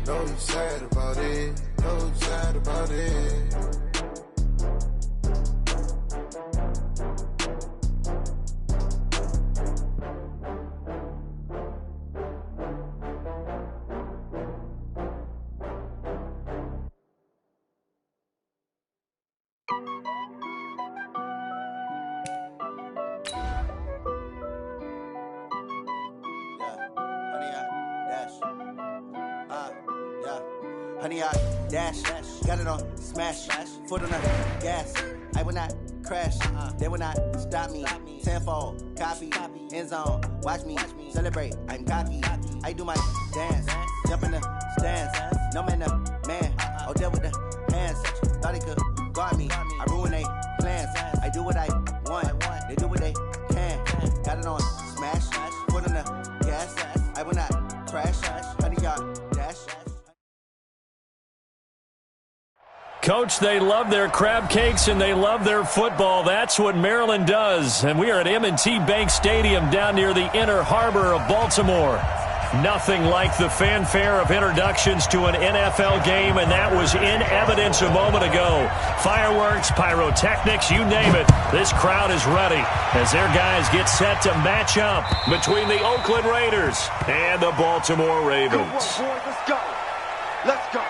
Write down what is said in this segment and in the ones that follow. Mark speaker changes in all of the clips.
Speaker 1: know you sad about it, know you sad about it.
Speaker 2: Honey, I dash, got it on smash, foot on the gas. I will not crash, they will not stop me. Tenfold, copy, end zone, watch me celebrate. I'm cocky, I do my dance, jump in the stands. No man, the man, oh, deal with the hands. Thought he could guard me, I ruin they plans. I do what I want, they do what they can. Got it on smash, foot on the gas. I will not crash, honey, y'all dash.
Speaker 3: Coach, they love their crab cakes and they love their football. That's what Maryland does. And we are at M&T Bank Stadium down near the Inner Harbor of Baltimore. Nothing like the fanfare of introductions to an NFL game, and that was in evidence a moment ago. Fireworks, pyrotechnics, you name it. This crowd is ready as their guys get set to match up between the Oakland Raiders and the Baltimore Ravens.
Speaker 4: Come on, boys, let's go. Let's go.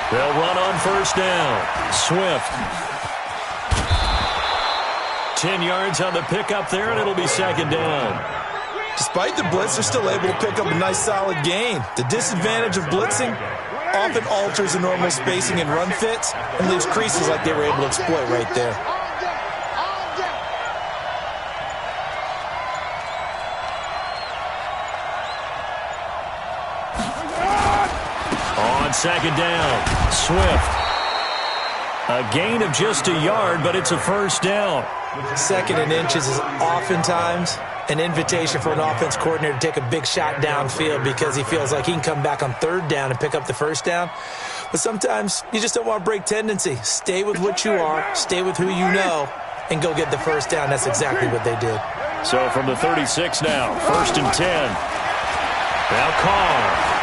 Speaker 3: They'll run on first down. Swift. 10 yards on the pickup there, and it'll be second down.
Speaker 5: Despite the blitz, they're still able to pick up a nice, solid gain. The disadvantage of blitzing often alters the normal spacing and run fits and leaves creases like they were able to exploit right there.
Speaker 3: On second down, Swift. A gain of just a yard, but it's a first down.
Speaker 5: Second and inches is oftentimes an invitation for an offense coordinator to take a big shot downfield because he feels like he can come back on third down and pick up the first down. But sometimes you just don't want to break tendency. Stay with what you are, stay with who you know, and go get the first down. That's exactly what they did.
Speaker 3: So from the 36 now, first and 10. Now Carr.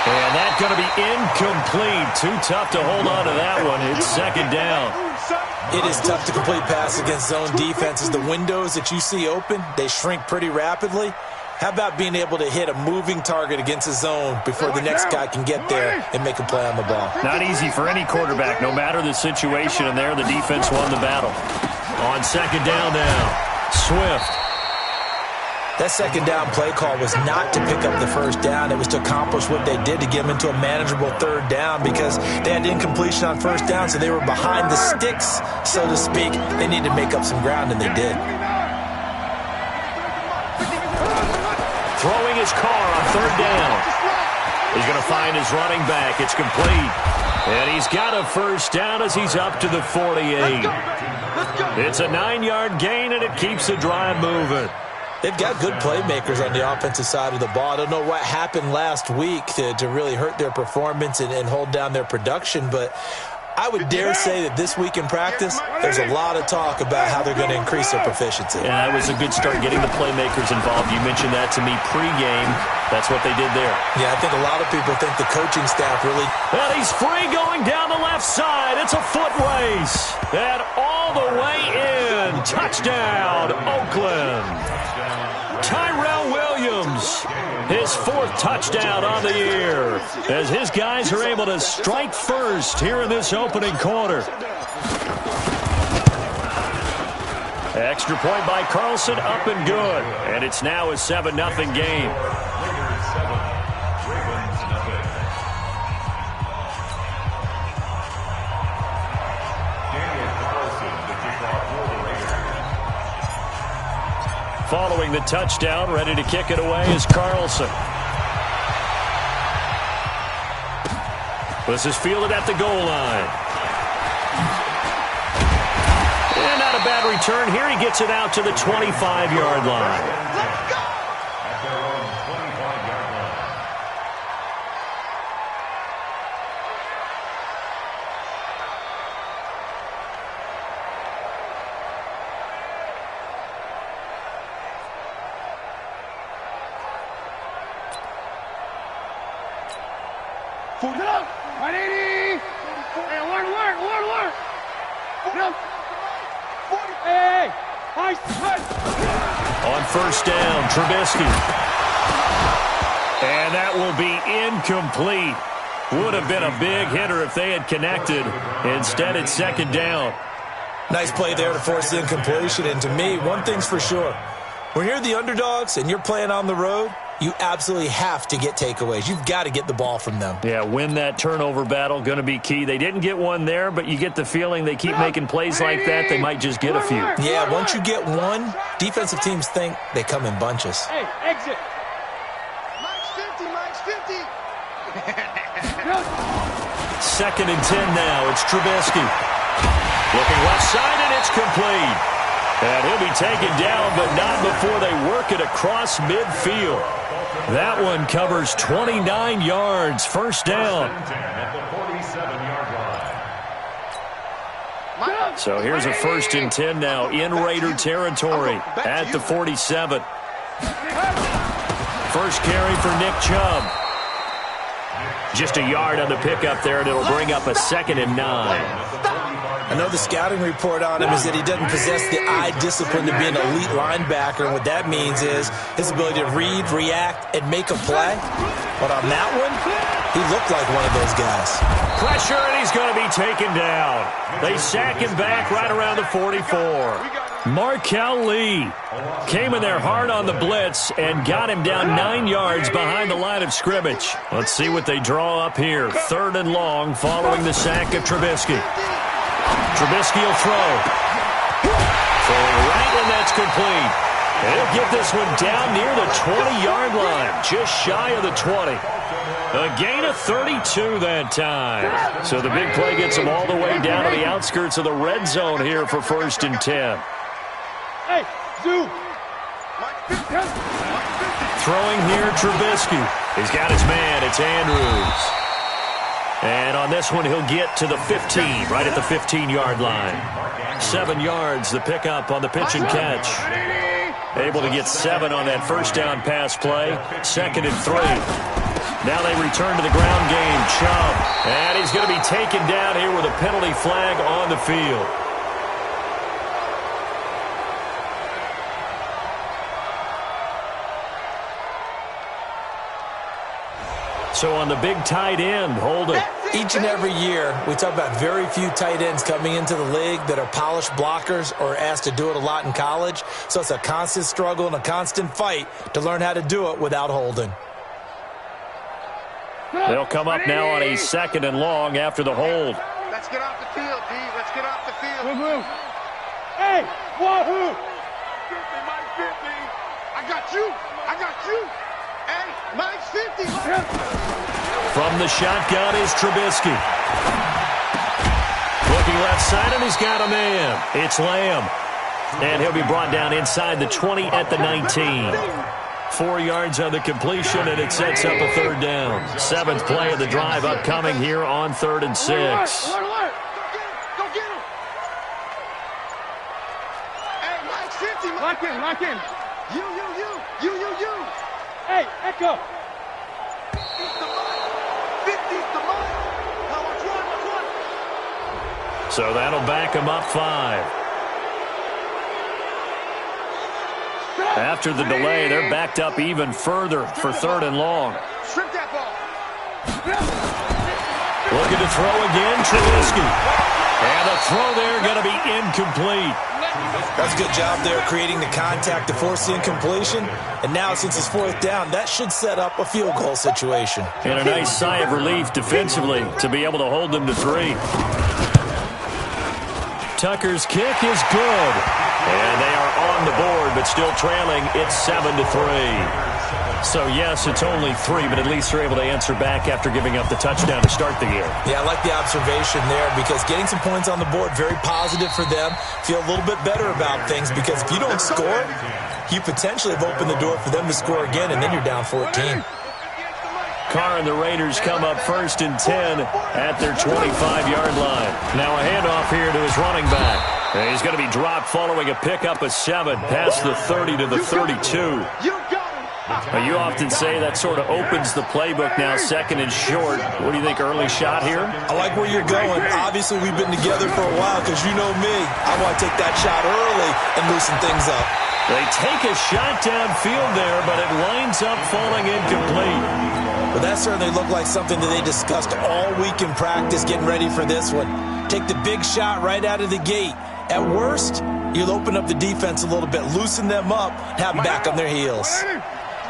Speaker 3: And that's going to be incomplete. Too tough to hold on to that one. It's second down.
Speaker 5: It is tough to complete pass against zone defenses. The windows that you see open, they shrink pretty rapidly. How about being able to hit a moving target against a zone before the next guy can get there and make a play on the ball?
Speaker 3: Not easy for any quarterback, no matter the situation. And there, the defense won the battle. On second down now, Swift.
Speaker 5: That second down play call was not to pick up the first down. It was to accomplish what they did to get them into a manageable third down because they had incompletion on first down, so they were behind the sticks, so to speak. They needed to make up some ground, and they did.
Speaker 3: Throwing his car on third down. He's going to find his running back. It's complete. And he's got a first down as he's up to the 48. It's a 9-yard gain, and it keeps the drive moving.
Speaker 5: They've got good playmakers on the offensive side of the ball. I don't know what happened last week to really hurt their performance and hold down their production, but I would dare say that this week in practice, there's a lot of talk about how they're going to increase their proficiency.
Speaker 3: Yeah, that was a good start getting the playmakers involved. You mentioned that to me pregame. That's what they did there.
Speaker 5: Yeah, I think a lot of people think the coaching staff really...
Speaker 3: And he's free going down the left side. It's a foot race. And all the way in. Touchdown, Oakland. Tyrell Williams, his fourth touchdown on the year, as his guys are able to strike first here in this opening quarter. Extra point by Carlson, up and good. And it's now a 7-0 game. Following the touchdown, ready to kick it away is Carlson. This is fielded at the goal line. And not a bad return here. He gets it out to the 25-yard line.
Speaker 4: 180. Hey, alert. Hey.
Speaker 3: On first down, Trubisky. And that will be incomplete. Would have been a big hitter if they had connected. Instead, it's second down.
Speaker 5: Nice play there to force the incompletion. And to me, one thing's for sure. When you're the underdogs and you're playing on the road, you absolutely have to get takeaways. You've got to get the ball from them.
Speaker 3: Yeah, win that turnover battle, going to be key. They didn't get one there, but you get the feeling they keep making plays like that, they might just get a few.
Speaker 5: Yeah, once you get one, defensive teams think they come in bunches.
Speaker 4: Hey, exit. Mike's 50.
Speaker 3: Second and 10 now. It's Trubisky. Looking left side, and it's complete. And he'll be taken down, but not before they work it across midfield. That one covers 29 yards. First down. So here's a first and 10 now in Raider territory at the 47. First carry for Nick Chubb. Just a yard on the pickup there, and it'll bring up a second and 9.
Speaker 5: I know the scouting report on him is that he doesn't possess the eye discipline to be an elite linebacker, and what that means is his ability to read, react, and make a play. But on that one, he looked like one of those guys.
Speaker 3: Pressure, and he's going to be taken down. They sack him back right around the 44. Markel Lee came in there hard on the blitz and got him down 9 yards behind the line of scrimmage. Let's see what they draw up here. Third and long following the sack of Trubisky. Trubisky will throw. Throwing right, and that's complete. And he'll get this one down near the 20-yard line, just shy of the 20. A gain of 32 that time. So the big play gets them all the way down to the outskirts of the red zone here for first and 10.
Speaker 4: Hey, Zoo.
Speaker 3: Throwing here, Trubisky. He's got his man. It's Andrews. And on this one, he'll get to the 15, right at the 15-yard line. 7 yards, the pickup on the pitch and catch. Able to get 7 on that first down pass play. Second and 3. Now they return to the ground game. Chubb. And he's going to be taken down here with a penalty flag on the field. So on the big tight end, holding.
Speaker 5: Each and every year, we talk about very few tight ends coming into the league that are polished blockers or asked to do it a lot in college. So it's a constant struggle and a constant fight to learn how to do it without holding.
Speaker 3: They'll come up now on a second and long after the hold.
Speaker 4: Let's get off the field, D. Let's get off the field. Move. Hey, wahoo! 50, Mike 50. I got you. Hey, Mike's 50.
Speaker 3: From the shotgun is Trubisky. Looking left side, and he's got a man. It's Lamb. And he'll be brought down inside the 20 at the 19. 4 yards on the completion, and it sets up a third down. 7th play of the drive upcoming here on 3rd and 6.
Speaker 4: Alert. Go get him. Hey, Mike's 50. Lock in. You. Hey, Echo. 50's the Mike. 50's the Mike. Now watch one.
Speaker 3: So that'll back him up 5. After the delay, they're backed up even further for 3rd and long.
Speaker 4: Strip that ball.
Speaker 3: Looking to throw again, Trubisky. And the throw there going to be incomplete.
Speaker 5: That's a good job there creating the contact to force the incompletion. And now, since it's 4th down, that should set up a field goal situation.
Speaker 3: And a nice sigh of relief defensively to be able to hold them to 3. Tucker's kick is good. And they are on the board, but still trailing. It's 7-3. So, yes, it's only 3, but at least they're able to answer back after giving up the touchdown to start the game.
Speaker 5: Yeah, I like the observation there because getting some points on the board, very positive for them. Feel a little bit better about things because if you don't score, you potentially have opened the door for them to score again, and then you're down 14.
Speaker 3: Carr and the Raiders come up 1st and 10 at their 25-yard line. Now a handoff here to his running back. And he's going to be dropped following a pickup of 7 past the 30 to the 32.
Speaker 4: You got him.
Speaker 3: Well, you often say that sort of opens the playbook now, second and short. What do you think, early shot here?
Speaker 5: I like where you're going. Obviously, we've been together for a while because you know me. I want to take that shot early and loosen things up.
Speaker 3: They take a shot downfield there, but it winds up falling incomplete.
Speaker 5: Well, that certainly looked like something that they discussed all week in practice getting ready for this one. Take the big shot right out of the gate. At worst, you'll open up the defense a little bit, loosen them up, have them back on their heels.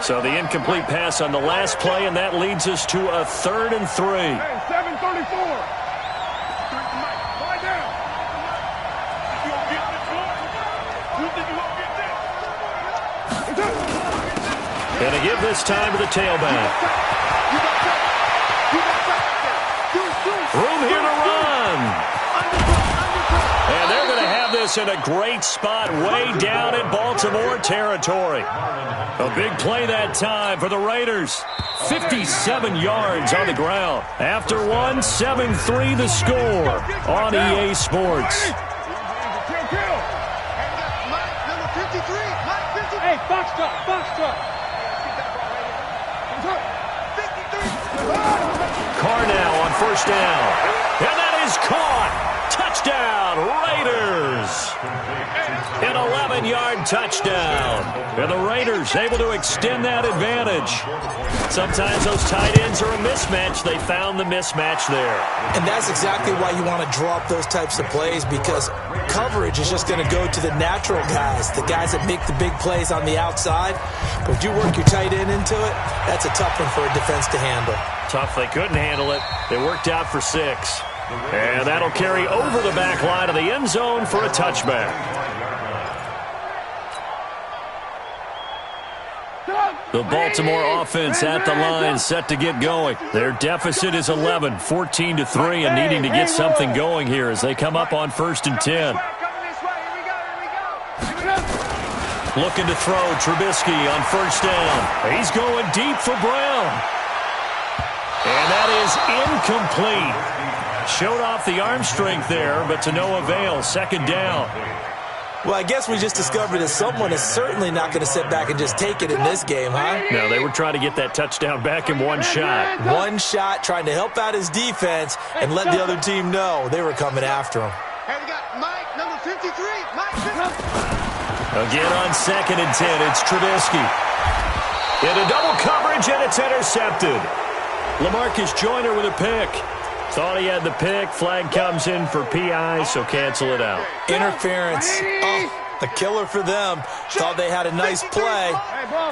Speaker 3: So the incomplete pass on the last play, and that leads us to a 3rd and 3.
Speaker 4: Hey, 7:34. Lie down. You gonna get this one? You think you gonna get this?
Speaker 3: And to give this time to the tailback. Room here to run. And they're going to have this in a great spot way down in Baltimore territory. A big play that time for the Raiders. 57 yards on the ground. After one, 7-3 the score on EA Sports.
Speaker 4: Hey, box truck.
Speaker 3: Carr now on 1st down. And that is caught. Touchdown, Raiders. An 11-yard touchdown. And the Raiders able to extend that advantage. Sometimes those tight ends are a mismatch. They found the mismatch there.
Speaker 5: And that's exactly why you want to draw up those types of plays, because coverage is just going to go to the natural guys, the guys that make the big plays on the outside. But if you work your tight end into it, that's a tough one for a defense to handle.
Speaker 3: Tough. They couldn't handle it. They worked out for 6. And that'll carry over the back line of the end zone for a touchback. The Baltimore offense at the line, set to get going. Their deficit is 11, 14-3, and needing to get something going here as they come up on 1st and 10. Looking to throw, Trubisky on 1st down. He's going deep for Brown. And that is incomplete. Showed off the arm strength there, but to no avail. 2nd down.
Speaker 5: Well, I guess we just discovered that someone is certainly not going to sit back and just take it in this game, huh?
Speaker 3: No, they were trying to get that touchdown back in one shot.
Speaker 5: One shot, trying to help out his defense and let the other team know they were coming after him.
Speaker 4: Hey, we got Mike, number 53. Mike,
Speaker 3: Again on 2nd and 10, it's Trubisky. Into double coverage, and it's intercepted. LaMarcus Joyner with a pick. Thought he had the pick. Flag comes in for PI, so cancel it out.
Speaker 5: Interference. Oh, a killer for them. Thought they had a nice play.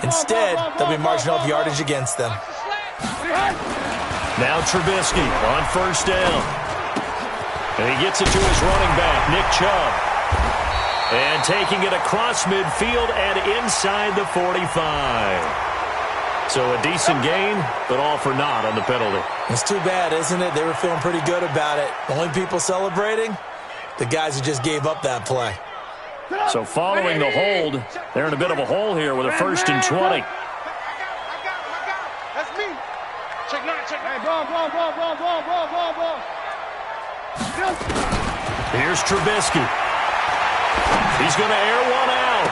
Speaker 5: Instead, they'll be marching off yardage against them.
Speaker 3: Now Trubisky on 1st down. And he gets it to his running back, Nick Chubb. And taking it across midfield and inside the 45. So a decent gain, but all for naught on the penalty.
Speaker 5: It's too bad, isn't it? They were feeling pretty good about it. Only people celebrating, the guys who just gave up that play.
Speaker 3: So following the hold, they're in a bit of a hole here with a 1st and 20.
Speaker 4: I got him. That's me. Check 9, check 9. Ball.
Speaker 3: Here's Trubisky. He's going to air one out.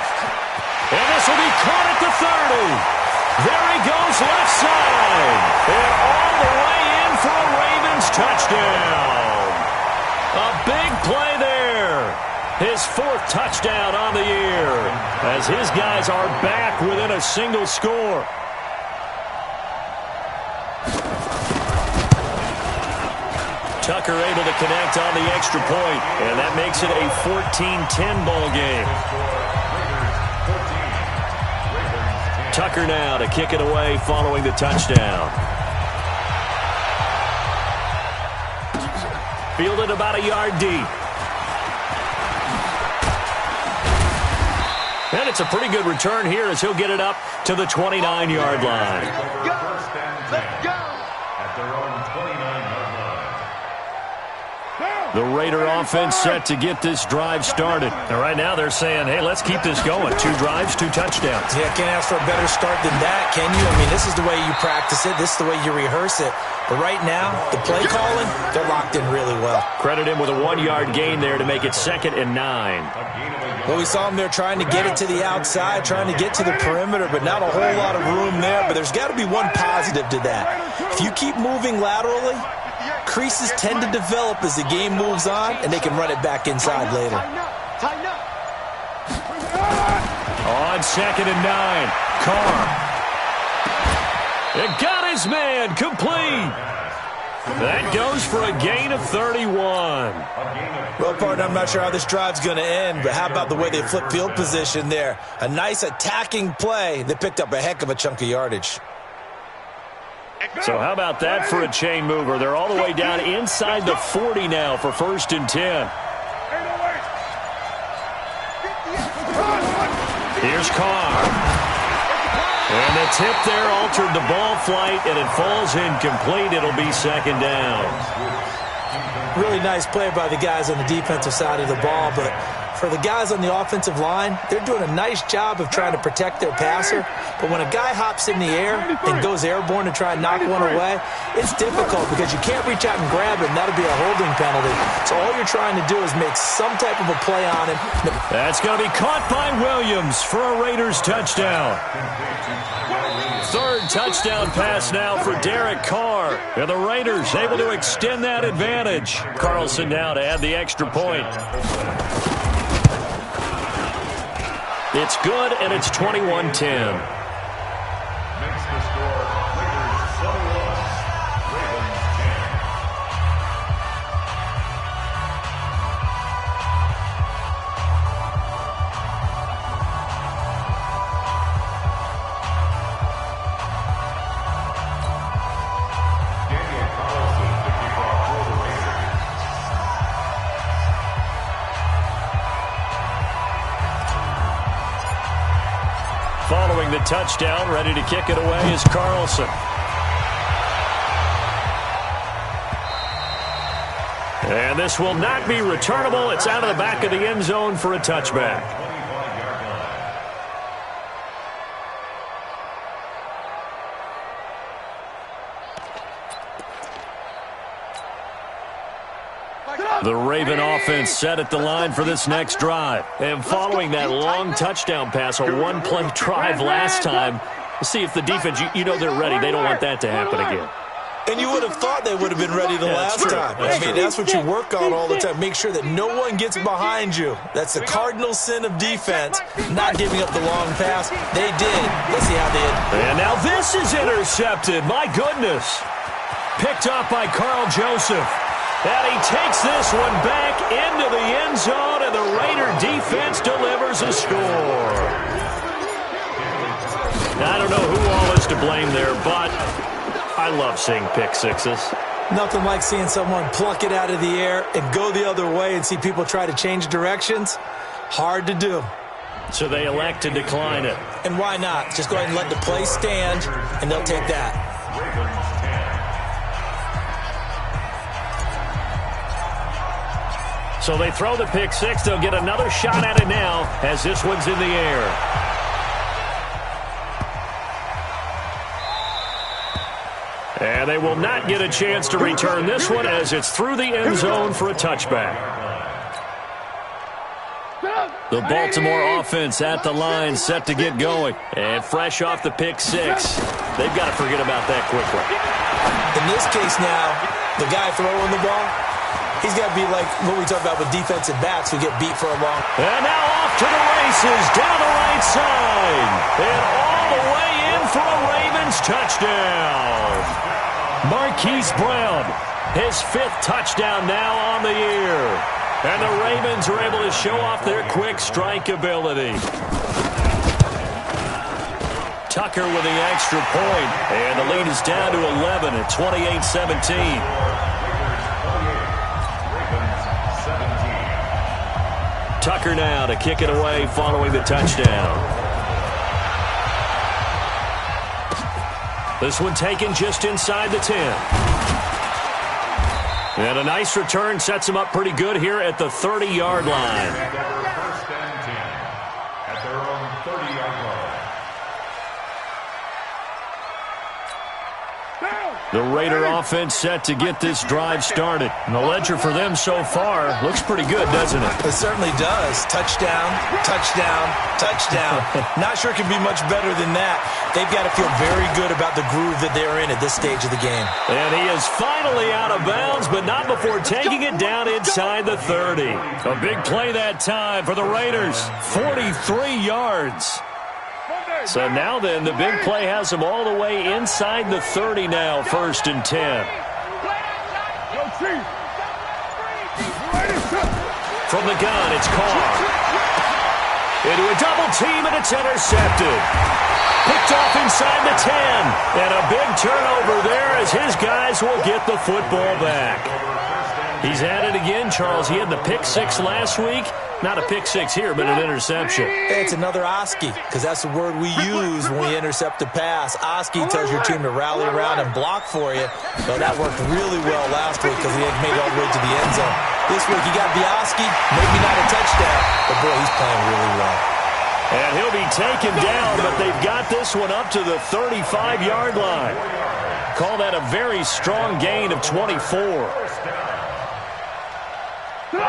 Speaker 3: And this will be caught at the 30. There he goes, left side. And all the way in for a Ravens touchdown. A big play there. His 4th touchdown on the year as his guys are back within a single score. Tucker able to connect on the extra point, and that makes it a 14-10 ball game. Tucker now to kick it away following the touchdown. Fielded about a yard deep. And it's a pretty good return here as he'll get it up to the 29-yard line.
Speaker 4: Let's go.
Speaker 6: At their own 29-yard line.
Speaker 3: The Raider offense set to get this drive started. And right now they're saying, hey, let's keep this going. 2 drives, 2 touchdowns.
Speaker 5: Yeah, can't ask for a better start than that, can you? I mean, this is the way you practice it. This is the way you rehearse it. But right now, the play calling, they're locked in really well.
Speaker 3: Credit him with a 1-yard gain there to make it 2nd and 9.
Speaker 5: Well, we saw him there trying to get it to the outside, trying to get to the perimeter, but not a whole lot of room there. But there's got to be one positive to that. If you keep moving laterally, creases tend to develop as the game moves on, and they can run it back inside later.
Speaker 3: On 2nd and 9, Carr. It got his man complete. That goes for a gain of 31.
Speaker 5: Well, partner, I'm not sure how this drive's going to end, but how about the way they flip field position there? A nice attacking play that picked up a heck of a chunk of yardage.
Speaker 3: So how about that for a chain mover? They're all the way down inside the 40 now for 1st and 10. Here's Carr. And the tip there altered the ball flight, and it falls incomplete. It'll be 2nd down.
Speaker 5: Really nice play by the guys on the defensive side of the ball, but for the guys on the offensive line, they're doing a nice job of trying to protect their passer. But when a guy hops in the air and goes airborne to try and knock one away, it's difficult because you can't reach out and grab it, and that'll be a holding penalty. So all you're trying to do is make some type of a play on him.
Speaker 3: That's going to be caught by Williams for a Raiders touchdown. 3rd touchdown pass now for Derek Carr. And the Raiders able to extend that advantage. Carlson now to add the extra point. It's good, and it's 21-10. Following the touchdown, ready to kick it away is Carlson. And this will not be returnable. It's out of the back of the end zone for a touchback. The Raven offense set at the line for this next drive. And following that long touchdown pass, a 1-play drive last time, see if the defense, you know they're ready. They don't want that to happen again.
Speaker 5: And you would have thought they would have been ready the last time. I mean, that's what you work on all the time. Make sure that no one gets behind you. That's the cardinal sin of defense, not giving up the long pass. They did. Let's see how they did.
Speaker 3: And now this is intercepted. My goodness. Picked up by Carl Joseph. And he takes this one back into the end zone, and the Raider defense delivers a score. I don't know who all is to blame there, but I love seeing pick sixes.
Speaker 5: Nothing like seeing someone pluck it out of the air and go the other way and see people try to change directions. Hard to do.
Speaker 3: So they elect to decline it.
Speaker 5: And why not? Just go ahead and let the play stand, and they'll take that.
Speaker 3: So they throw the pick six. They'll get another shot at it now as this one's in the air. And they will not get a chance to return this one as it's through the end zone for a touchback. The Baltimore offense at the line set to get going. And fresh off the pick six, they've got to forget about that quickly.
Speaker 5: In this case now, the guy throwing the ball, he's got to be like what we talk about with defensive backs who get beat for a long.
Speaker 3: And now off to the races down the right side. And all the way in for a Ravens touchdown. Marquise Brown, his 5th touchdown now on the year. And the Ravens are able to show off their quick strike ability. Tucker with the extra point. And the lead is down to 11 at 28-17. Tucker now to kick it away following the touchdown. This one taken just inside the 10. And a nice return sets him up pretty good here at the 30-yard line.
Speaker 6: First and 10 at their own 30-yard line.
Speaker 3: The Raider offense set to get this drive started. And the ledger for them so far looks pretty good, doesn't it?
Speaker 5: It certainly does. Touchdown, touchdown, touchdown. Not sure it can be much better than that. They've got to feel very good about the groove that they're in at this stage of the game.
Speaker 3: And he is finally out of bounds, but not before taking it down inside the 30. A big play that time for the Raiders. 43 yards. So now then, the big play has them all the way inside the 30 now, 1st and 10. From the gun, it's Carr. Into a double team, and it's intercepted. Picked off inside the 10. And a big turnover there as his guys will get the football back. He's at it again, Charles. He had the pick 6 last week. Not a pick 6 here, but an interception.
Speaker 5: It's another Oski, because that's the word we use when we intercept a pass. Oski tells your team to rally around and block for you. Well, that worked really well last week because he had made it all the way to the end zone. This week, he got the Oski, maybe not a touchdown, but boy, he's playing really well.
Speaker 3: And he'll be taken down, but they've got this one up to the 35-yard line. Call that a very strong gain of 24. A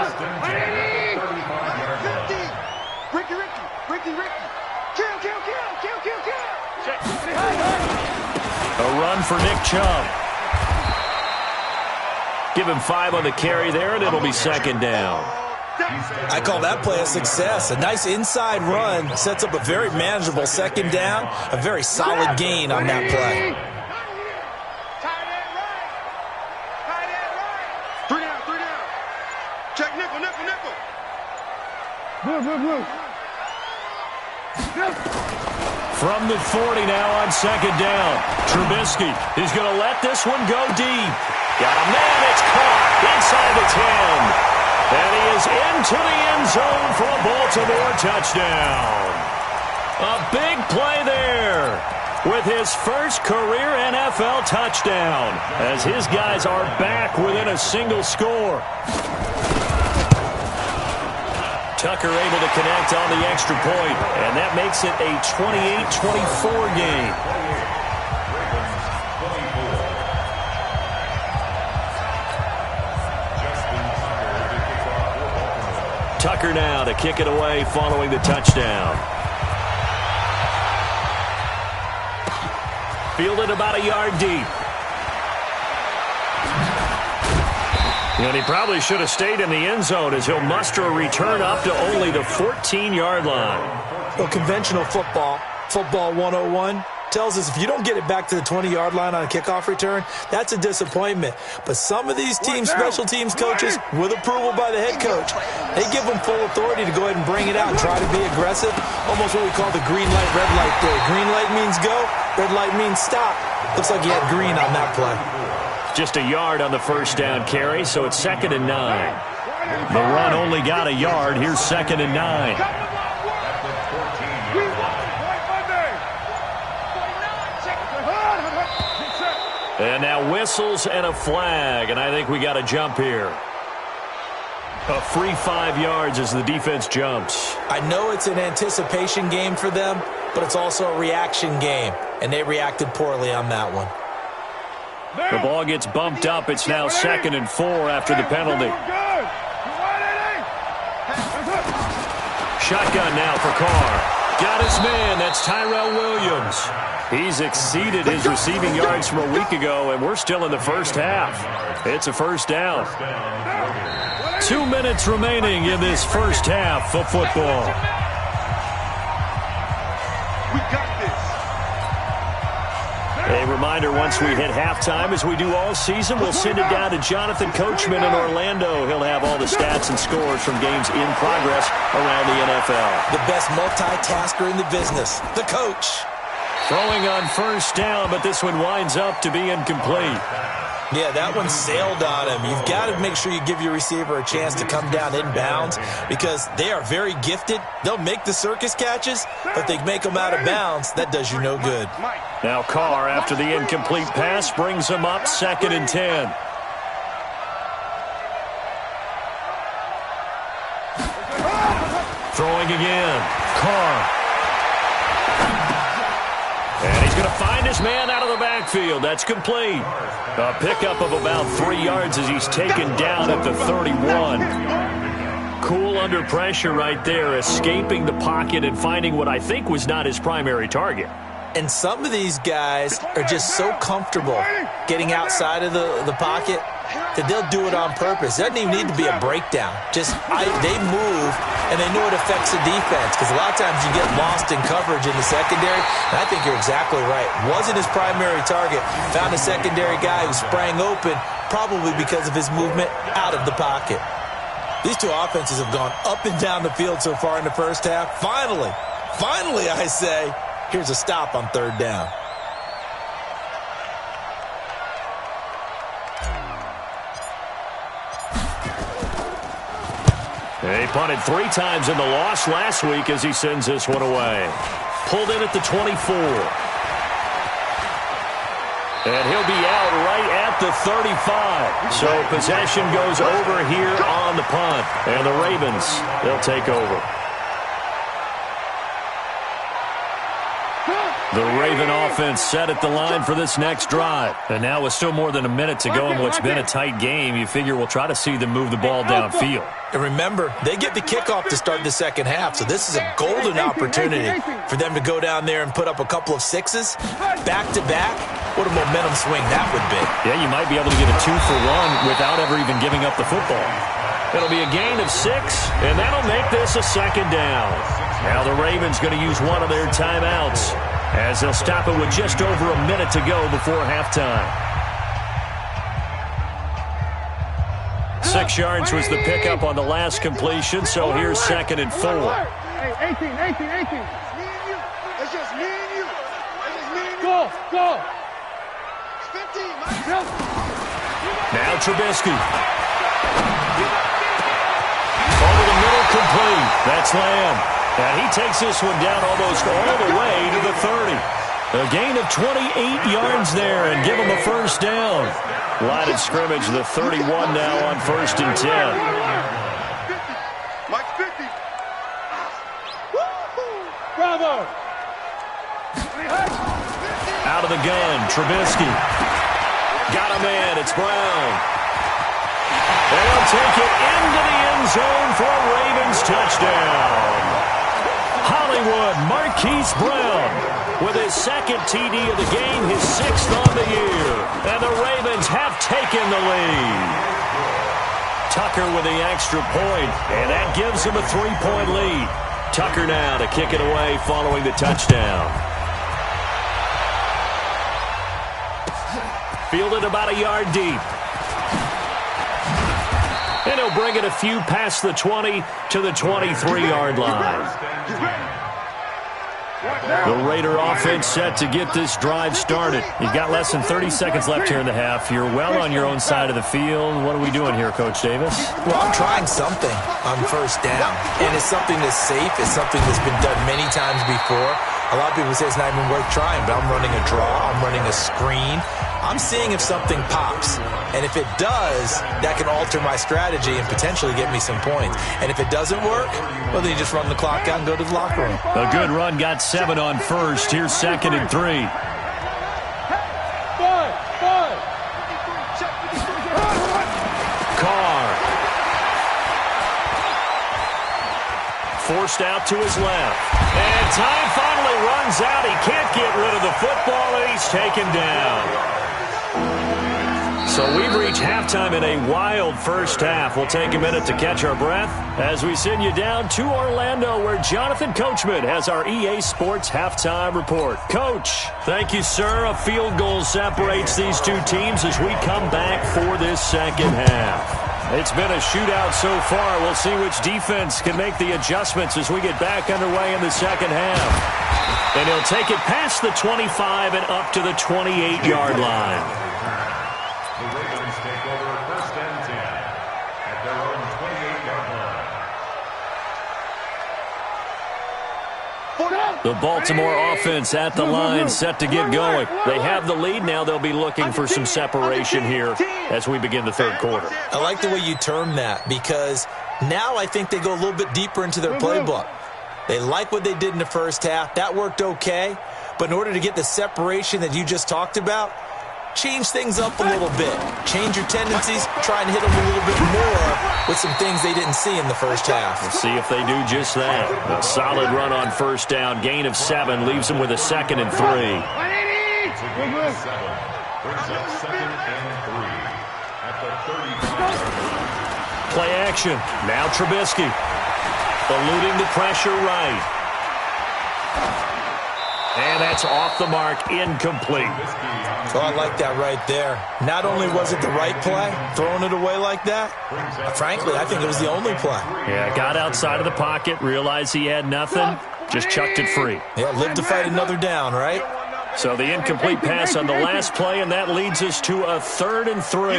Speaker 3: run for Nick Chubb. Give him 5 on the carry there, and it'll be 2nd down.
Speaker 5: I call that play a success. A nice inside run sets up a very manageable 2nd down. A very solid gain on that play.
Speaker 4: Check nickel.
Speaker 3: From the 40 now on 2nd down. Trubisky is going to let this one go deep. Got a man, it's caught inside the 10. And he is into the end zone for a Baltimore touchdown. A big play there with his first career NFL touchdown as his guys are back within a single score. Tucker able to connect on the extra point, and that makes it a 28-24 game. Tucker now to kick it away following the touchdown. Fielded about a yard deep. And he probably should have stayed in the end zone as he'll muster a return up to only the 14-yard line.
Speaker 5: Well, conventional football 101, tells us if you don't get it back to the 20-yard line on a kickoff return, that's a disappointment. But some of these teams, special teams coaches, with approval by the head coach, they give them full authority to go ahead and bring it out and try to be aggressive. Almost what we call the green light, red light theory. Green light means go, red light means stop. Looks like he had green on that play.
Speaker 3: Just a yard on the first down carry, so it's 2nd and 9. The run only got a yard. Here's 2nd and 9. And now whistles and a flag, and I think we got a jump here. A free 5 yards as the defense jumps.
Speaker 5: I know it's an anticipation game for them, but it's also a reaction game, and they reacted poorly on that one.
Speaker 3: The ball gets bumped up. It's now 2nd and 4 after the penalty. Shotgun now for Carr. Got his man. That's Tyrell Williams. He's exceeded his receiving yards from a week ago, and we're still in the first half. It's a first down. 2 minutes remaining in this first half of football.
Speaker 4: We got this.
Speaker 3: A reminder, once we hit halftime, as we do all season, we'll send it down to Jonathan Coachman in Orlando. He'll have all the stats and scores from games in progress around the NFL.
Speaker 5: The best multitasker in the business, the coach.
Speaker 3: Throwing on first down, but this one winds up to be incomplete.
Speaker 5: Yeah, that one sailed on him. You've got to make sure you give your receiver a chance to come down inbounds because they are very gifted. They'll make the circus catches, but they make them out of bounds. That does you no good.
Speaker 3: Now Carr, after the incomplete pass, brings them up 2nd and 10. Throwing again. Carr. And he's going to find his man out of the backfield. That's complete. A pickup of about 3 yards as he's taken down at the 31. Cool under pressure right there, escaping the pocket and finding what I think was not his primary target.
Speaker 5: And some of these guys are just so comfortable getting outside of the pocket that they'll do it on purpose. It doesn't even need to be a breakdown. They move, and they know it affects the defense, because a lot of times you get lost in coverage in the secondary, and I think you're exactly right. Wasn't his primary target. Found a secondary guy who sprang open, probably because of his movement out of the pocket. These two offenses have gone up and down the field so far in the first half. Finally, I say, here's a stop on third down.
Speaker 3: He punted 3 times in the loss last week as he sends this one away. Pulled in at the 24. And he'll be out right at the 35. So possession goes over here on the punt. And the Ravens, they'll take over. The Raven offense set at the line for this next drive. And now with still more than a minute to go in what's been a tight game, you figure we'll try to see them move the ball downfield.
Speaker 5: And remember, they get the kickoff to start the second half, so this is a golden opportunity for them to go down there and put up a couple of 6s back-to-back. What a momentum swing that would be.
Speaker 3: Yeah, you might be able to get a 2-for-1 without ever even giving up the football. It'll be a gain of 6, and that'll make this a second down. Now the Ravens going to use one of their timeouts, as they'll stop it with just over a minute to go before halftime. 6 yards was the pickup on the last completion, so here's 2nd and 4.
Speaker 4: Hey, 18. It's just me and you. It's just me and you. Go. 15, Mike.
Speaker 3: Now Trubisky. Over the middle, complete. That's Lamb. And he takes this one down almost all the way to the 30. A gain of 28 yards there and give him a first down. Line of scrimmage, the 31 now on 1st and 10.
Speaker 4: Mike 50. Bravo.
Speaker 3: Out of the gun, Trubisky. Got a man, it's Brown. They'll take it into the end zone for a Ravens touchdown. Hollywood Marquise Brown with his 2nd TD of the game, his 6th on the year. And the Ravens have taken the lead. Tucker with the extra point, and that gives him a 3-point lead. Tucker now to kick it away following the touchdown. Fielded about a yard deep. And he'll bring it a few past the 20 to the 23-yard line. The Raider offense set to get this drive started. You've got less than 30 seconds left here in the half. You're well on your own side of the field. What are we doing here, Coach Davis?
Speaker 5: Well, I'm trying something on first down. And it's something that's safe. It's something that's been done many times before. A lot of people say it's not even worth trying, but I'm running a draw. I'm running a screen. I'm seeing if something pops. And if it does, that can alter my strategy and potentially get me some points. And if it doesn't work, well, then you just run the clock out and go to the locker room.
Speaker 3: A good run got 7 on first. Here's 2nd and 3. Carr. Forced out to his left. And time finally runs out. He can't get rid of the football, and he's taken down. So we've reached halftime in a wild first half. We'll take a minute to catch our breath as we send you down to Orlando, where Jonathan Coachman has our EA Sports halftime report. Coach, thank you, sir. A field goal separates these two teams as we come back for this second half. It's been a shootout so far. We'll see which defense can make the adjustments as we get back underway in the second half. And he'll take it past the 25 and up to the 28-yard line.
Speaker 6: The Ravens take over 1st and 10 at their own 28-yard line.
Speaker 3: The Baltimore offense at the line, set to get going. They have the lead now. They'll be looking for some separation here as we begin the third quarter.
Speaker 5: I like the way you term that, because Now I think they go a little bit deeper into their playbook. They like what they did in the first half. That worked okay. But in order to get the separation that you just talked about, change things up a little bit. Change your tendencies. Try and hit them a little bit more with some things they didn't see in the first half.
Speaker 3: We'll see if they do just that. A solid run on first down. Gain of 7 leaves them with a 2nd and 3.
Speaker 6: Brings up 2nd and 3 at the 35.
Speaker 3: Play action. Now Trubisky. Eluding the pressure right. And that's off the mark, incomplete.
Speaker 5: Oh, I like that right there. Not only was it the right play, throwing it away like that, frankly, I think it was the only play.
Speaker 3: Yeah, got outside of the pocket, realized he had nothing, just chucked it free.
Speaker 5: Yeah, live to fight another down, right?
Speaker 3: So the incomplete pass on the last play, and that leads us to a 3rd and 3.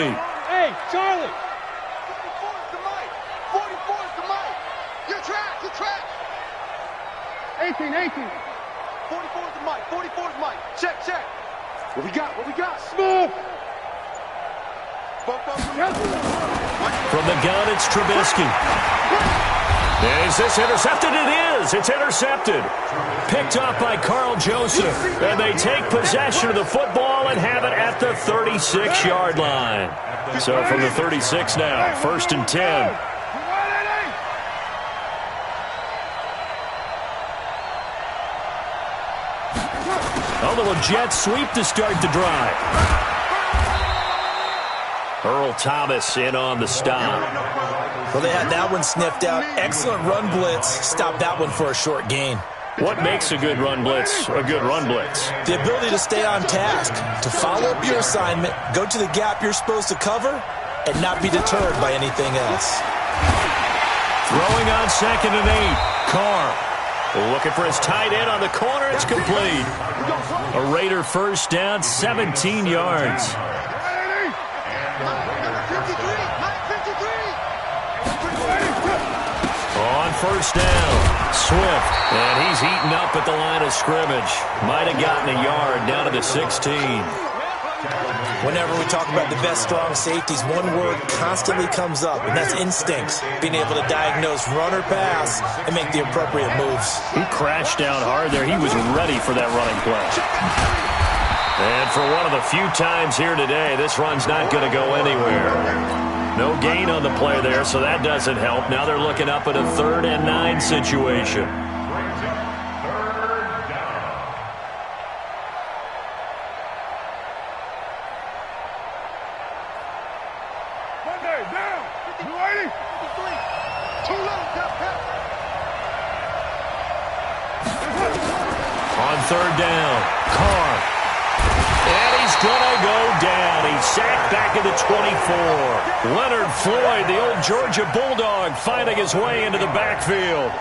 Speaker 4: Hey, Charlie. 44's the mic. 44's the mic. You're trapped. You're trapped. 18. 44's the mic. 44's the mic. Check. What we got? Smooth.
Speaker 3: From the gun, it's Trubisky. Is this intercepted? It is. It's intercepted. Picked up by Carl Joseph. And they take possession of the football and have it at the 36-yard line. So from the 36 now, 1st and 10. A little jet sweep to start the drive. Earl Thomas in on the stop.
Speaker 5: Well, they had that one sniffed out. Excellent run blitz. Stopped that one for a short gain.
Speaker 3: What makes a good run blitz a good run blitz?
Speaker 5: The ability to stay on task, to follow up your assignment, go to the gap you're supposed to cover, and not be deterred by anything else.
Speaker 3: Throwing on 2nd and 8. Carr looking for his tight end on the corner. It's complete. A Raider first down, 17 yards. On first down, Swift, and he's heating up at the line of scrimmage. Might have gotten a yard down to the 16.
Speaker 5: Whenever we talk about the best strong safeties, one word constantly comes up, and that's instincts. Being able to diagnose run or pass and make the appropriate moves.
Speaker 3: He crashed down hard there. He was ready for that running play. And for one of the few times here today, this run's not going to go anywhere. No gain on the play there, so that doesn't help. Now they're looking up at a 3rd and 9 situation. On 3rd down, Carr. And he's going to go down. He's sacked back at the 24. Leonard Floyd, the old Georgia Bulldog, finding his way into the backfield.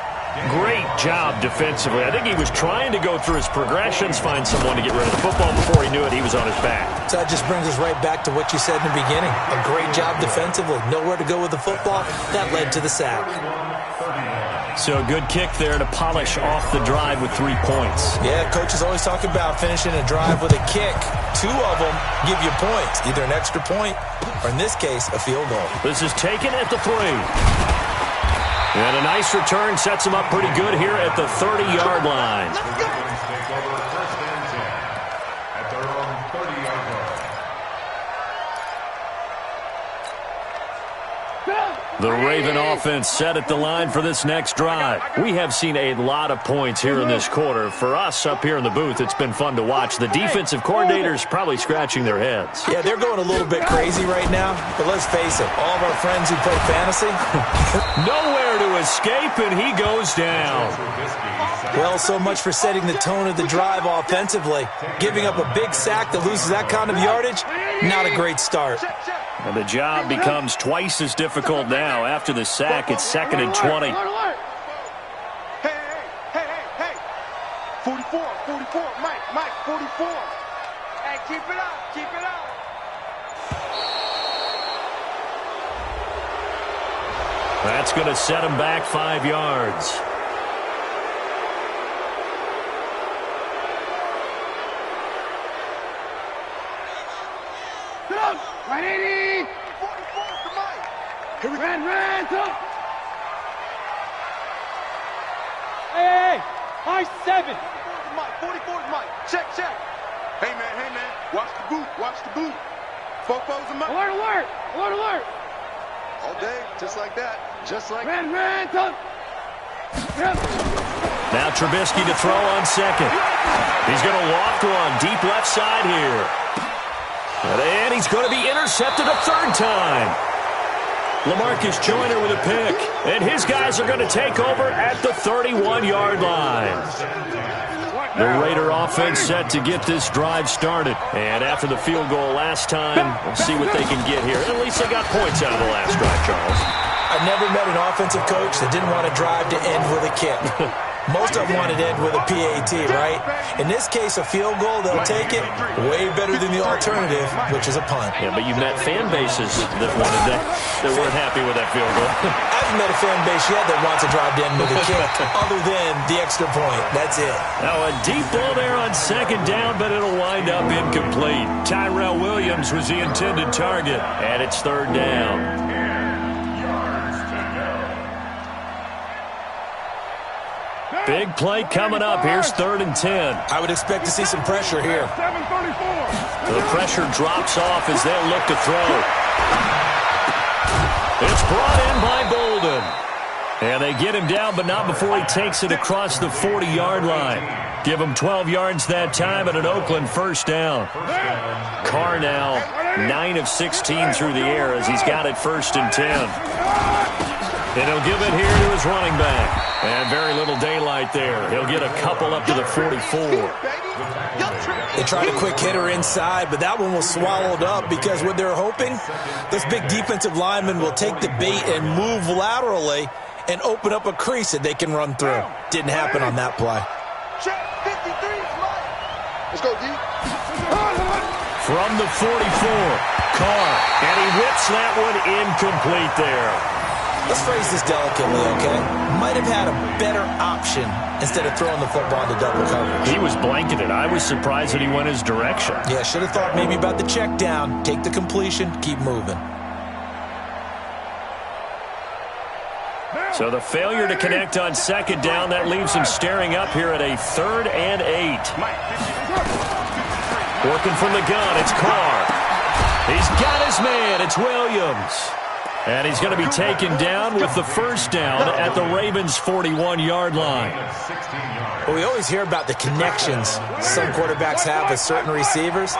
Speaker 3: Great job defensively. I think he was trying to go through his progressions, find someone to get rid of the football. Before he knew it, he was on his back.
Speaker 5: So that just brings us right back to what you said in the beginning. A great job defensively. Nowhere to go with the football. That led to the sack.
Speaker 3: So a good kick there to polish off the drive with 3 points.
Speaker 5: Yeah, coaches always talk about finishing a drive with a kick. 2 of them give you points, either an extra point or, in this case, a field goal.
Speaker 3: This is taken at the 3. And a nice return sets him up pretty good here at the 30-yard line. The Raven offense set at the line for this next drive. We have seen a lot of points here in this quarter. For us up here in the booth, it's been fun to watch. The defensive coordinators probably scratching their heads.
Speaker 5: Yeah, they're going a little bit crazy right now. But let's face it, all of our friends who play fantasy.
Speaker 3: Nowhere to escape, and he goes down.
Speaker 5: Well, so much for setting the tone of the drive offensively. Giving up a big sack that loses that kind of yardage, not a great start.
Speaker 3: And the job becomes twice as difficult now. After the sack, it's 2nd and 20.
Speaker 4: Hey. 44, Mike, 44. Hey, keep it up.
Speaker 3: That's going to set him back 5 yards.
Speaker 4: Right, 80. 44 to Mike. Here we go. Ran, up. Hey, high 7. 44's Mike. Check. Hey, man. Watch the boot. Fofo's a Mike. Alert. All day, just like that. Man, tough.
Speaker 3: Now Trubisky to throw on second. He's going to loft one deep left side here. And he's going to be intercepted a third time. LaMarcus Joyner with a pick. And his guys are going to take over at the 31-yard line. The Raider offense set to get this drive started. And after the field goal last time, we'll see what they can get here. At least they got points out of the last drive, Charles.
Speaker 5: I've never met an offensive coach that didn't want to drive to end with a kick. Most of them wanted to end with a PAT, right? In this case, a field goal, they'll take it. Way better than the alternative, which is a punt.
Speaker 3: Yeah, but you met fan bases that wanted that weren't happy with that field goal.
Speaker 5: I haven't met a fan base yet that wants to drive to end with a kick, other than the extra point. That's it.
Speaker 3: Now a deep ball there on second down, but it'll wind up incomplete. Tyrell Williams was the intended target, and it's third down. Big play coming up. Here's 3rd and 10.
Speaker 5: I would expect to see some pressure here.
Speaker 4: 734.
Speaker 3: The pressure drops off as they'll look to throw. It's brought in by Bolden. And they get him down, but not before he takes it across the 40-yard line. Give him 12 yards that time and an Oakland first down. Carr now 9 of 16 through the air as he's got it 1st and 10. And he'll give it here to his running back. And very little daylight there. He'll get a couple up to the 44.
Speaker 5: They tried a quick hitter inside, but that one was swallowed up because what they're hoping, this big defensive lineman will take the bait and move laterally and open up a crease that they can run through. Didn't happen on that play.
Speaker 4: Let's go, D.
Speaker 3: From the 44, Carr. And he whips that one incomplete there.
Speaker 5: Let's phrase this delicately, okay? Might have had a better option instead of throwing the football into double coverage.
Speaker 3: He was blanketed. I was surprised that he went his direction.
Speaker 5: Yeah, should have thought maybe about the check down. Take the completion, keep moving.
Speaker 3: So the failure to connect on second down, that leaves him staring up here at a 3rd and 8. Working from the gun, it's Carr. He's got his man, it's Williams. And he's going to be taken down with the first down at the Ravens' 41-yard line.
Speaker 5: Well, we always hear about the connections some quarterbacks have with certain receivers.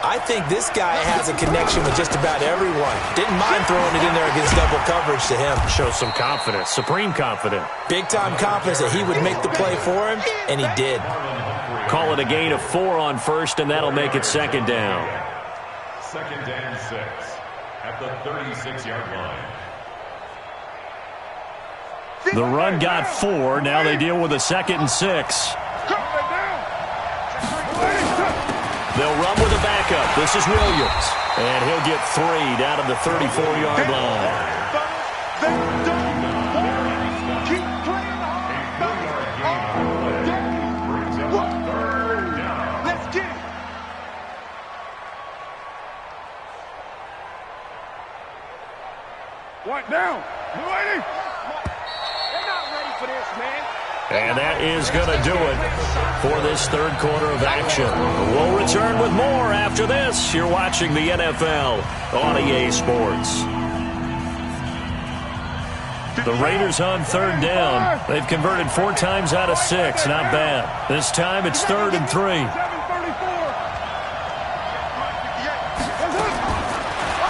Speaker 5: I think this guy has a connection with just about everyone. Didn't mind throwing it in there against double coverage to him.
Speaker 3: Shows some confidence, supreme confidence.
Speaker 5: Big-time confidence that he would make the play for him, and he did.
Speaker 3: Call it a gain of 4 on first, and that'll make it second down.
Speaker 6: 2nd and 6 at the 36-yard line.
Speaker 3: The run got 4. Now they deal with a 2nd and 6. They'll run with a backup. This is Williams. And he'll get 3 down to the 34-yard line.
Speaker 4: Keep playing hard. Let's get it. One down. They're not ready for this, man.
Speaker 3: And that is going to do it for this third quarter of action. We'll return with more after this. You're watching the NFL on EA Sports. The Raiders on 3rd down. They've converted 4 times out of 6. Not bad. This time it's 3rd and 3.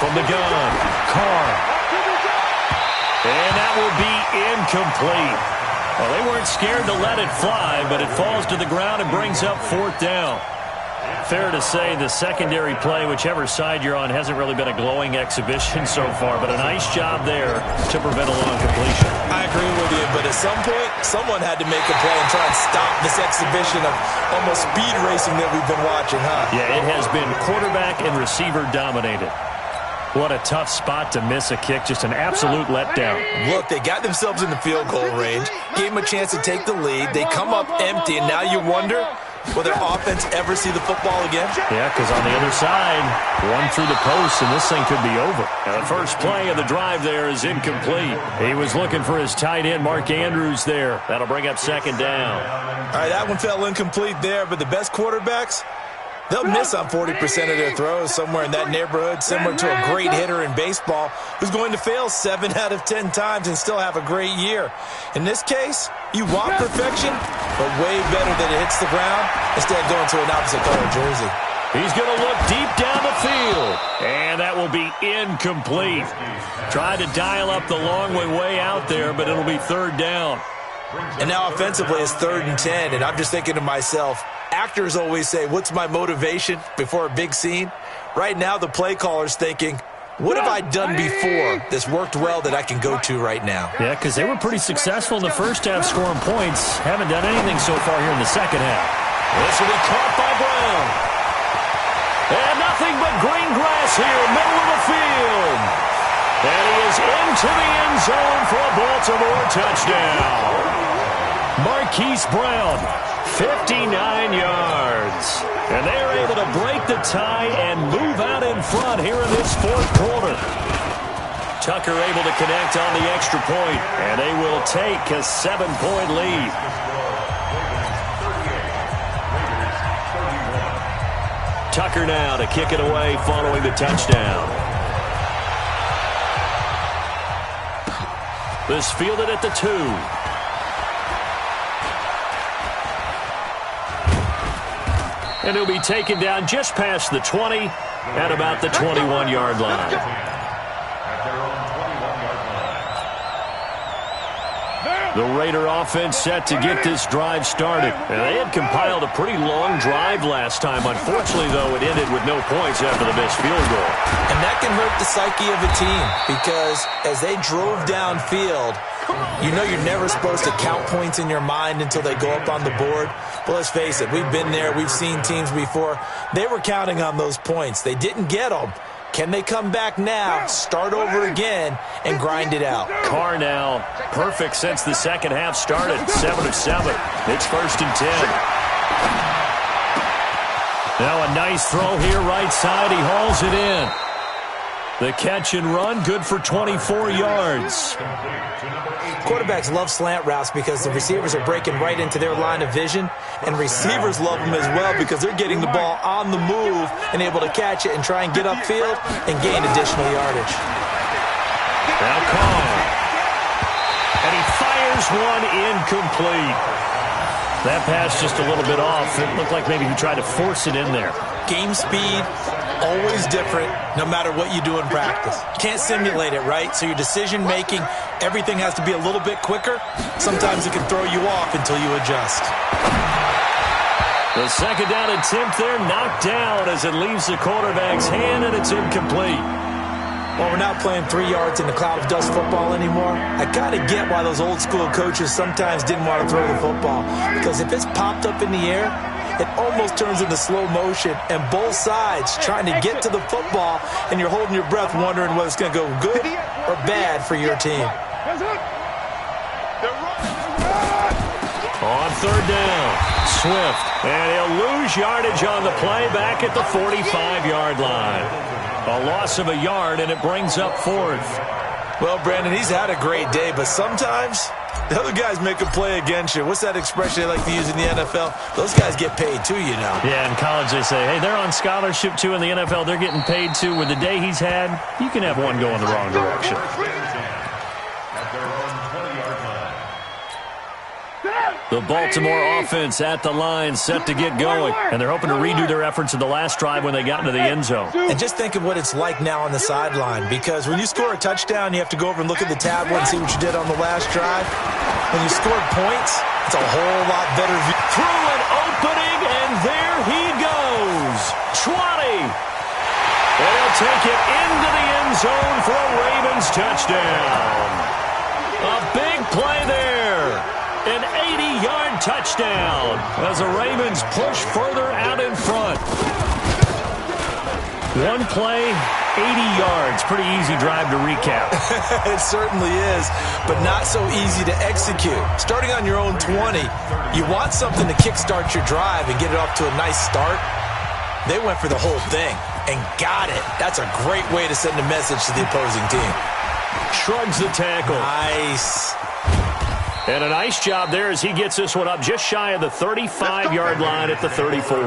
Speaker 3: From the gun, Carr. And that will be incomplete. Well, they weren't scared to let it fly, but it falls to the ground and brings up 4th down. Fair to say the secondary play, whichever side you're on, hasn't really been a glowing exhibition so far, but a nice job there to prevent a long completion.
Speaker 5: I agree with you, but at some point, someone had to make a play and try and stop this exhibition of almost speed racing that we've been watching, huh?
Speaker 3: Yeah, it has been quarterback and receiver dominated. What a tough spot to miss a kick. Just an absolute letdown.
Speaker 5: Look, they got themselves in the field goal range, gave them a chance to take the lead. They come up empty, and now you wonder, Will their offense ever see the football again?
Speaker 3: Yeah, because on the other side, one through the post, and this thing could be over. And the first play of the drive there is incomplete. He was looking for his tight end, Mark Andrews, there. That'll bring up second down.
Speaker 5: All right, that one fell incomplete there, but the best quarterbacks, they'll miss on 40% of their throws, somewhere in that neighborhood, similar to a great hitter in baseball who's going to fail 7 out of 10 times and still have a great year. In this case, you want perfection, but way better that it hits the ground instead of going to an opposite color jersey.
Speaker 3: He's going to look deep down the field, and that will be incomplete. Tried to dial up the long way out there, but it'll be third down.
Speaker 5: And now offensively it's 3rd and 10, and I'm just thinking to myself, actors always say, what's my motivation before a big scene? Right now the play caller's thinking, what have I done before that's worked well that I can go to right now?
Speaker 3: Yeah, because they were pretty successful in the first half scoring points. Haven't done anything so far here in the second half. This will be caught by Brown. And nothing but green grass here, middle of the field. And he is into the end zone for a Baltimore touchdown. Marquise Brown, 59 yards. And they are able to break the tie and move out in front here in this fourth quarter. Tucker able to connect on the extra point, and they will take a 7-point lead. Tucker now to kick it away following the touchdown. This fielded at the 2. And he'll be taken down just past the 20 at about the 21-yard line. The Raider offense set to get this drive started. And they had compiled a pretty long drive last time. Unfortunately, though, it ended with no points after the missed field goal.
Speaker 5: And that can hurt the psyche of a team because as they drove downfield, you know you're never supposed to count points in your mind until they go up on the board. But let's face it, we've been there. We've seen teams before. They were counting on those points. They didn't get them. Can they come back now, start over again, and grind it out?
Speaker 3: Carr now, perfect since the second half started, 7 of 7. It's 1st and 10. Now a nice throw here, right side. He hauls it in. The catch and run, good for 24 yards.
Speaker 5: Quarterbacks love slant routes because the receivers are breaking right into their line of vision, and receivers love them as well because they're getting the ball on the move and able to catch it and try and get upfield and gain additional yardage.
Speaker 3: Now Carr. And he fires one incomplete. That pass just a little bit off. It looked like maybe he tried to force it in there.
Speaker 5: Game speed, always different, no matter what you do in practice. You can't simulate it, right? So your decision-making, everything has to be a little bit quicker. Sometimes it can throw you off until you adjust.
Speaker 3: The second down attempt there knocked down as it leaves the quarterback's hand, and it's incomplete.
Speaker 5: Well, we're not playing 3 yards in a cloud of dust football anymore. I kind of get why those old-school coaches sometimes didn't want to throw the football. Because if it's popped up in the air, it almost turns into slow motion, and both sides trying to get to the football, and you're holding your breath wondering whether it's going to go good or bad for your team.
Speaker 3: On third down, Swift, and he'll lose yardage on the play back at the 45-yard line. A loss of a yard, and it brings up 4th.
Speaker 5: Well, Brandon, he's had a great day, but sometimes the other guys make a play against you. What's that expression they like to use in the NFL? Those guys get paid too, you know.
Speaker 3: Yeah, in college they say, hey, they're on scholarship too. In the NFL, they're getting paid too. With the day he's had, you can have one go in the wrong direction. The Baltimore offense at the line, set to get going. And they're hoping to redo their efforts in the last drive when they got into the end zone.
Speaker 5: And just think of what it's like now on the sideline, because when you score a touchdown, you have to go over and look at the tablet and see what you did on the last drive. When you scored points, it's a whole lot better view.
Speaker 3: Through an opening, and there he goes. 20. And he'll take it into the end zone for a Ravens touchdown. A big play there. An 80-yard touchdown as the Ravens push further out in front. One play, 80 yards. Pretty easy drive to recap.
Speaker 5: It certainly is, but not so easy to execute. Starting on your own 20, you want something to kickstart your drive and get it off to a nice start. They went for the whole thing and got it. That's a great way to send a message to the opposing team.
Speaker 3: Shrugs the tackle.
Speaker 5: Nice.
Speaker 3: And a nice job there as he gets this one up just shy of the 35-yard line at the 34.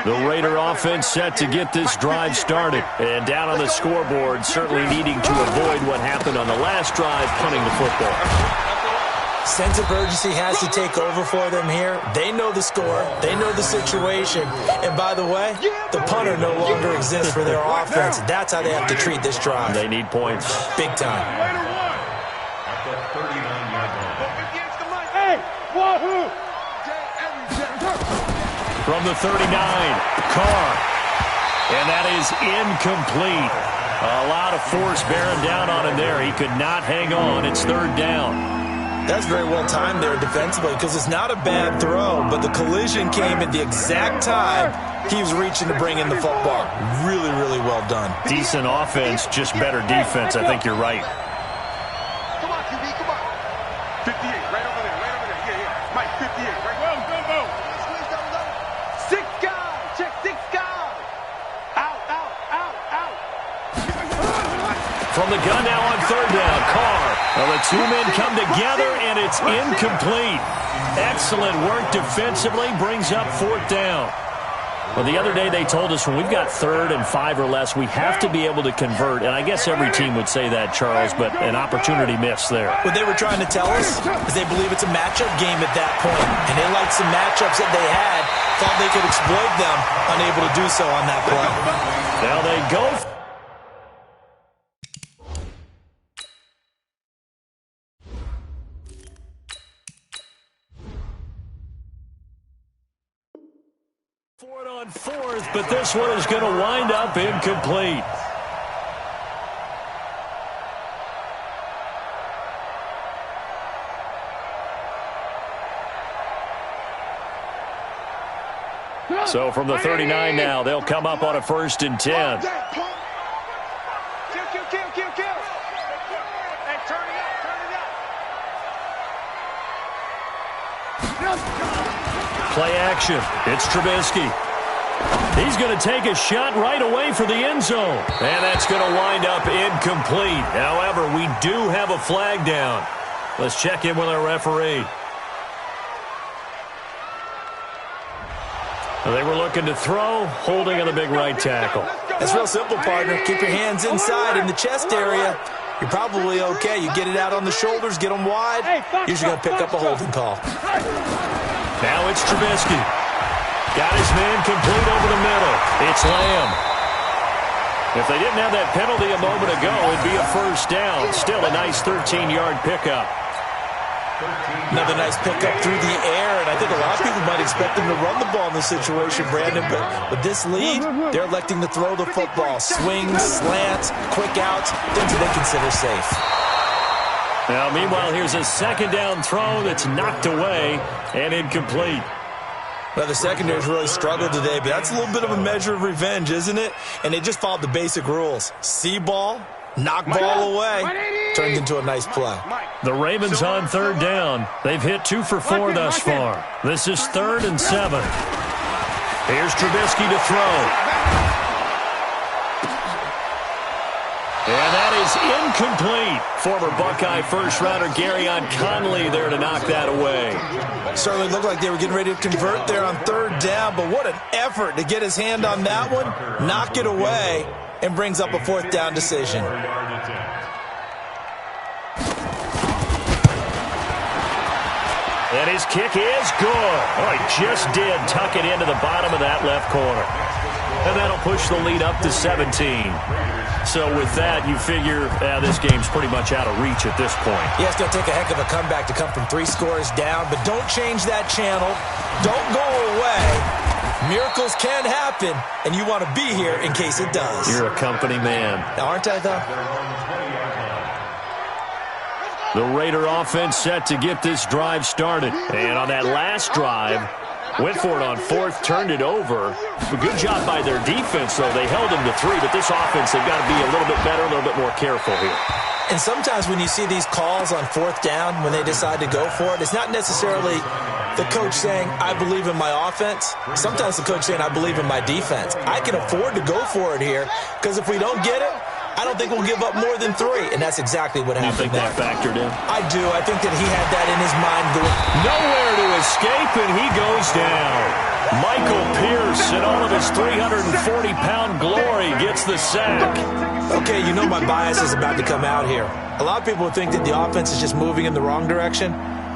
Speaker 3: The Raider offense set to get this drive started. And down on the scoreboard, certainly needing to avoid what happened on the last drive, punting the football.
Speaker 5: Sense of urgency has to take over for them here. They know the score. They know the situation. And by the way, the punter no longer exists for their offense. That's how they have to treat this drive.
Speaker 3: They need points.
Speaker 5: Big time.
Speaker 4: Hey, wahoo!
Speaker 3: From the 39, Carr. And that is incomplete. A lot of force bearing down on him there. He could not hang on. It's third down.
Speaker 5: That's very well timed there defensively because it's not a bad throw, but the collision came at the exact time he was reaching to bring in the football. Really, really well done.
Speaker 3: Decent offense, just better defense. I think you're right.
Speaker 4: Come on, QB, come on. 58, right over there, right over there. Yeah. Mike, 58, right. Go. Six guys, check six guys. Out.
Speaker 3: From the gun now on third down, Carr. Well, the two men come together, and it's incomplete. Excellent work defensively, brings up fourth down. Well, the other day they told us when we've got 3rd and 5 or less, we have to be able to convert. And I guess every team would say that, Charles, but an opportunity missed there.
Speaker 5: What they were trying to tell us is they believe it's a matchup game at that point. And they liked some matchups that they had, thought they could exploit them, unable to do so on that play.
Speaker 3: Now they go. For it on 4th, but this one is going to wind up incomplete. So from the 39 now, they'll come up on a 1st and 10.
Speaker 4: Kill. Hey, turn it up.
Speaker 3: Play action. It's Trubisky. He's going to take a shot right away for the end zone. And that's going to wind up incomplete. However, we do have a flag down. Let's check in with our referee. They were looking to throw, holding on the big right tackle.
Speaker 5: It's real simple, partner. Keep your hands inside in the chest area. You're probably okay. You get it out on the shoulders, get them wide. Usually going to pick up a holding call.
Speaker 3: Now it's Trubisky. Got his man complete over the middle. It's Lamb. If they didn't have that penalty a moment ago, it'd be a 1st down. Still a nice 13-yard pickup.
Speaker 5: Another nice pickup through the air, and I think a lot of people might expect them to run the ball in this situation, Brandon, but with this lead, they're electing to throw the football. Swings, slants, quick outs, things that they consider safe.
Speaker 3: Now, meanwhile, here's a 2nd down throw that's knocked away and incomplete.
Speaker 5: Well, the secondary's really struggled today, but that's a little bit of a measure of revenge, isn't it? And they just followed the basic rules. See ball, knock ball away, turned into a nice play.
Speaker 3: The Ravens on 3rd down. They've hit 2 for 4 thus far. This is 3rd and 7. Here's Trubisky to throw. And that is incomplete. Former Buckeye first-rounder Garyon Conley there to knock that away.
Speaker 5: Certainly looked like they were getting ready to convert there on 3rd down, but what an effort to get his hand on that one, knock it away, and brings up a 4th down decision.
Speaker 3: And his kick is good. Oh, he just did tuck it into the bottom of that left corner. And that'll push the lead up to 17. So with that, you figure this game's pretty much out of reach at this point.
Speaker 5: Yeah, it's going to take a heck of a comeback to come from 3 scores down, but don't change that channel. Don't go away. Miracles can happen, and you want to be here in case it does.
Speaker 3: You're a company man.
Speaker 5: Aren't I, though?
Speaker 3: The Raider offense set to get this drive started. And on that last drive, Went for it on fourth, turned it over. A good job by their defense, though. They held them to 3, but this offense, they've got to be a little bit better, a little bit more careful here.
Speaker 5: And sometimes when you see these calls on fourth down, when they decide to go for it, it's not necessarily the coach saying, I believe in my offense. Sometimes the coach saying, I believe in my defense. I can afford to go for it here, because if we don't get it, I don't think we'll give up more than 3. And that's exactly what happened.
Speaker 3: You think that factored in?
Speaker 5: I do. I think that he had that in his mind going.
Speaker 3: Nowhere to escape, and he goes down. Michael Pierce, in all of his 340-pound glory, gets the sack.
Speaker 5: Okay, you know my bias is about to come out here. A lot of people would think that the offense is just moving in the wrong direction.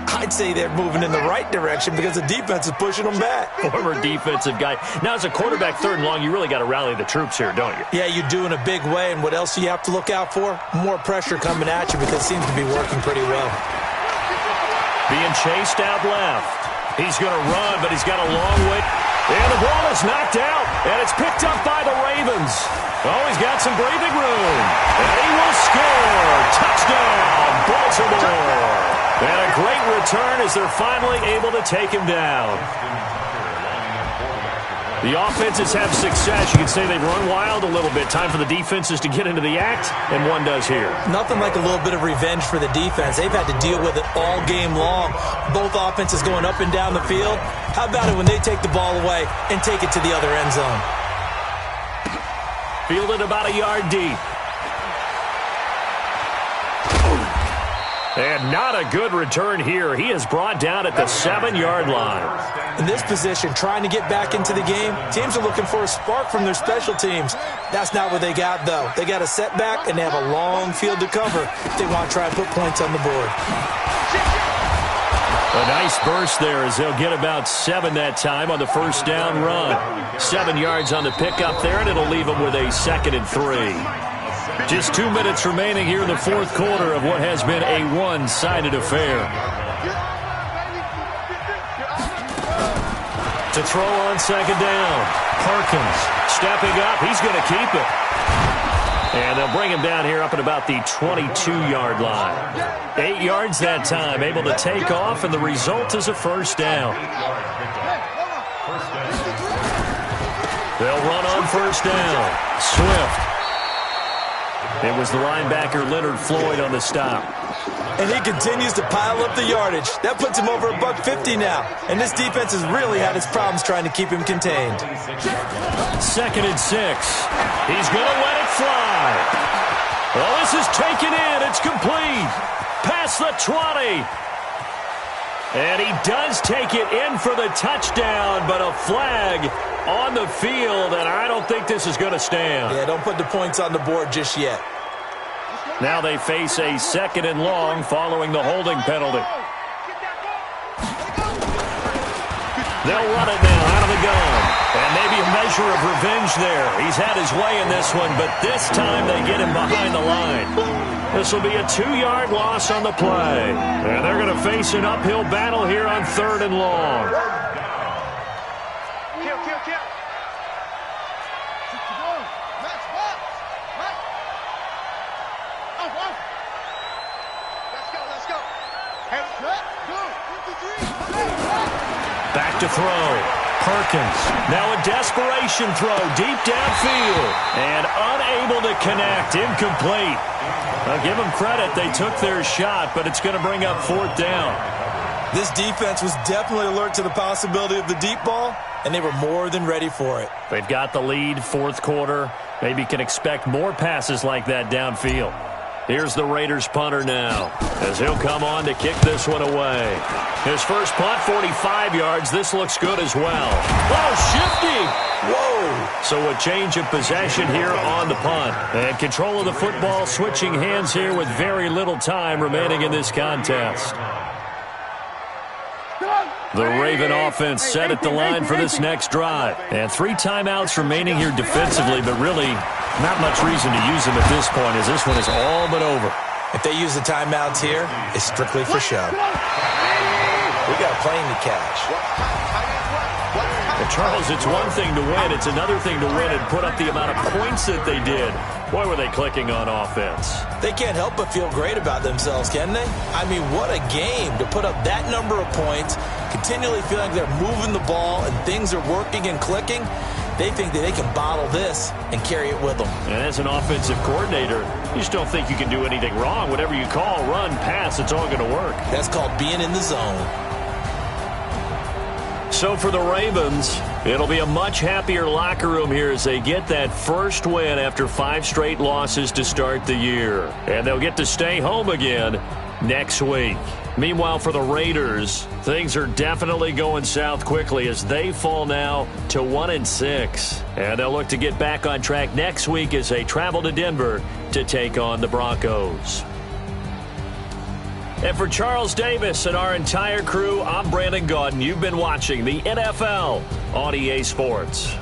Speaker 5: I'd say they're moving in the right direction because the defense is pushing them back.
Speaker 3: Former defensive guy. Now, as a quarterback, 3rd and long, you really got to rally the troops here, don't you?
Speaker 5: Yeah, you do in a big way. And what else do you have to look out for? More pressure coming at you because it seems to be working pretty well.
Speaker 3: Being chased out left. He's going to run, but he's got a long way. And the ball is knocked out, and it's picked up by the Ravens. Oh, he's got some breathing room. And he will score. Touchdown, Baltimore. And a great return as they're finally able to take him down. The offenses have success. You can say they've run wild a little bit. Time for the defenses to get into the act, and one does here.
Speaker 5: Nothing like a little bit of revenge for the defense. They've had to deal with it all game long. Both offenses going up and down the field. How about it when they take the ball away and take it to the other end zone?
Speaker 3: Fielded about a yard deep. And not a good return here. He is brought down at the 7-yard line.
Speaker 5: In this position, trying to get back into the game, teams are looking for a spark from their special teams. That's not what they got, though. They got a setback, and they have a long field to cover if they want to try and put points on the board.
Speaker 3: A nice burst there as they'll get about 7 that time on the first down run. 7 yards on the pickup there, and it'll leave them with a 2nd and 3. Just 2 minutes remaining here in the 4th quarter of what has been a one-sided affair. To throw on 2nd down. Perkins stepping up. He's going to keep it. And they'll bring him down here up at about the 22-yard line. 8 yards that time, able to take off, and the result is a first down. They'll run on first down. Swift. It was the linebacker Leonard Floyd on the stop.
Speaker 5: And he continues to pile up the yardage. That puts him over $150 now. And this defense has really had its problems trying to keep him contained.
Speaker 3: 2nd and 6. He's going to let it fly. Well, this is taken in. It's complete. Past the 20. And he does take it in for the touchdown, but a flag on the field, and I don't think this is going to stand.
Speaker 5: Yeah, don't put the points on the board just yet.
Speaker 3: Now they face a 2nd and long following the holding penalty. They'll run it now out of the gun. And maybe a measure of revenge there. He's had his way in this one, but this time they get him behind the line. This will be a 2-yard loss on the play. And they're going to face an uphill battle here on 3rd and long. Back to throw. Perkins. Now a desperation throw deep downfield. And unable to connect. Incomplete. I'll give them credit. They took their shot, but it's going to bring up 4th down.
Speaker 5: This defense was definitely alert to the possibility of the deep ball, and they were more than ready for it.
Speaker 3: They've got the lead, 4th quarter. Maybe can expect more passes like that downfield. Here's the Raiders punter now, as he'll come on to kick this one away. His first punt, 45 yards. This looks good as well. Oh, shifty! Whoa! So a change of possession here on the punt. And control of the football, switching hands here with very little time remaining in this contest. The Raven offense set at the line for this next drive. And 3 timeouts remaining here defensively, but really not much reason to use them at this point, as this one is all but over.
Speaker 5: If they use the timeouts here, it's strictly for show. We got a plane to catch.
Speaker 3: Well, Charles, it's one thing to win. It's another thing to win and put up the amount of points that they did. Boy, were they clicking on offense.
Speaker 5: They can't help but feel great about themselves, can they? I mean, what a game to put up that number of points, continually feeling they're moving the ball and things are working and clicking, they think that they can bottle this and carry it with them.
Speaker 3: And as an offensive coordinator, you just don't think you can do anything wrong. Whatever you call, run, pass, it's all going to work.
Speaker 5: That's called being in the zone.
Speaker 3: So for the Ravens, it'll be a much happier locker room here as they get that first win after 5 straight losses to start the year. And they'll get to stay home again next week. Meanwhile, for the Raiders, things are definitely going south quickly as they fall now to 1-6. And they'll look to get back on track next week as they travel to Denver to take on the Broncos. And for Charles Davis and our entire crew, I'm Brandon Gaudin. You've been watching the NFL on EA Sports.